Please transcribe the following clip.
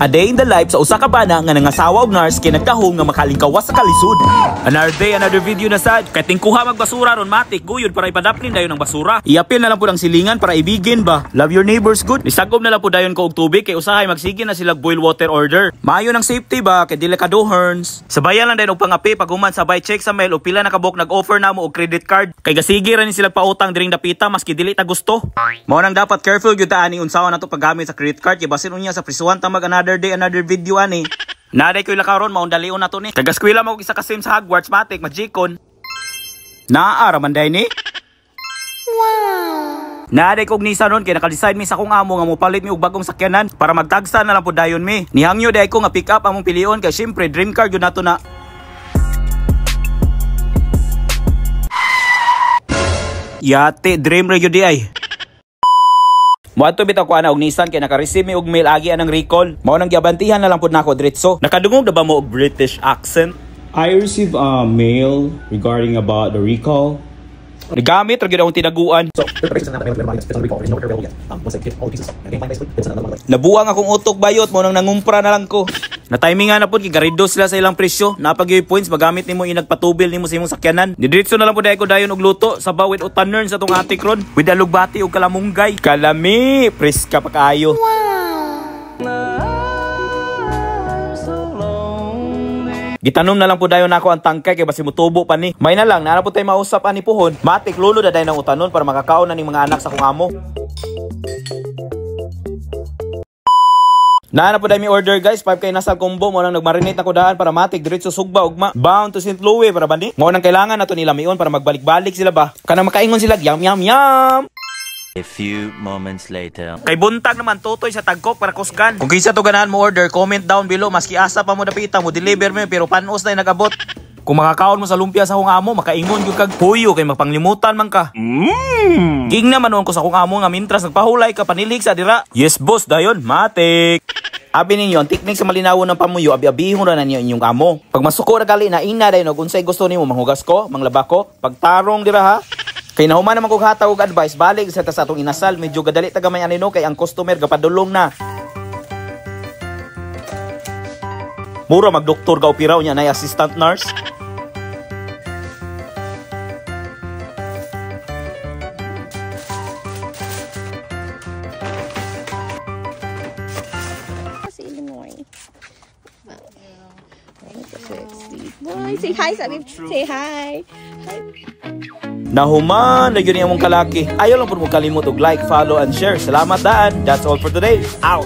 A day in the life sa usa ka bana nga nangasawa og nurse kay nagdahom nga makalingkawas sa kalisod. Another day, another video na sad. Kay tingkuha magbasura ron matik guyod para ipadaplin dayon ang basura. Iapil na lang pud ang silingan para ibigin ba. Love your neighbors good. Isagom na lang pud dayon ko og tubig kay usahay magsige na sila boil water order. Maayo ng safety ba kay dili ka doherns. Sabayan lang dayon og pangapi pag human sabay check sa mail og pila na kabok nag-offer na mo og credit card. Kay gasige ra ni sila pautang diring dapita maski dili ta gusto. Mao nang dapat careful gyud ta ani unsaon nato paggamit sa credit card kay basin unya sa prisuhan ta mag another day another video ani. Naday ko ilakaron maong dalion na to ni. Taga-eskwela mo isa ka sim sa Hogwarts matik magikon. Naara man day ni. Wow. Naday kog nisa ron kay naka-decide mi sa akong amo nga mopalit mi og bagong sakyanan para magtagsa na lang pud dayon mi. Nihangyo day ko nga pick up among pilion kay syempre dream car gyud nato na. Yate dream ra gyud di ay. Moadto bitaw ko ana og Nissan kay naka-receive mi og mail agi anang recall. Mao nang giabantihan na lang pud nako diretso. Nakadungog na ba mo og British accent? I received a mail regarding about the recall. Nagamit ra gyud akong tinaguan. Nabuang akong utok bayot mo nang nangumpra na lang ko. Na-timingan na pud kay garido sila sa ilang presyo. Napagyoy points magamit nimo inagpatubil nimo sa imong sakyanan. Didiretso na lang pud ko dayon og luto sa bawit o tanern sa tong atik ron. With alugbati og kalamunggay. Kalami, preska pa kaayo. Gitanom na lang po dayon nako ang tangkay kay basi mutubo pa ni. May na lang na po tay mausap ani puhon. Matik lulo da dayon ang utanon para makakaon na ning mga anak sa kong amo. Naana po dahil mi order guys, 5 kay nasal combo mo nang nagmarinate na ko daan para matik diretso sugba ugma. Bound to St. Louis para bani. Mo nang kailangan nato nila mion para magbalik-balik sila ba. Kanang makaingon sila yum yum yum. A few moments later. Kay buntag naman tutoy sa tagkok para kusgan. Kung kisa to ganahan mo order, comment down below. Maski asa pa mo dapita mo deliver mo pero panos na nagabot. Kung makakaon mo sa lumpia sa kong amo, makaingon yung kag puyo kay magpanglimutan man ka. Ging naman noon ko sa kong amo nga mintras nagpahulay ka panilig sa dira. Yes boss dayon, matik. Abi ninyo, ang teknik sa malinawon ng pamuyo, abi-abihon na ninyo inyong amo. Pag masuko na gali na ina dayon og unsay gusto nimo manghugas ko, manglaba ko, pagtarong dira ha. Kay nahuman naman kog hatag og advice, balik sa atong inasal, medyo gadali tagamay anino kay ang customer gapadulong na. Mura magdoktor ka operaw niya na assistant nurse. Boy, say hi, sabi. Say hi. Hi. Nahuman na yun yung kalaki. Ayaw lang po mo kalimot og like, follow, and share. Salamat daan. That's all for today. Out!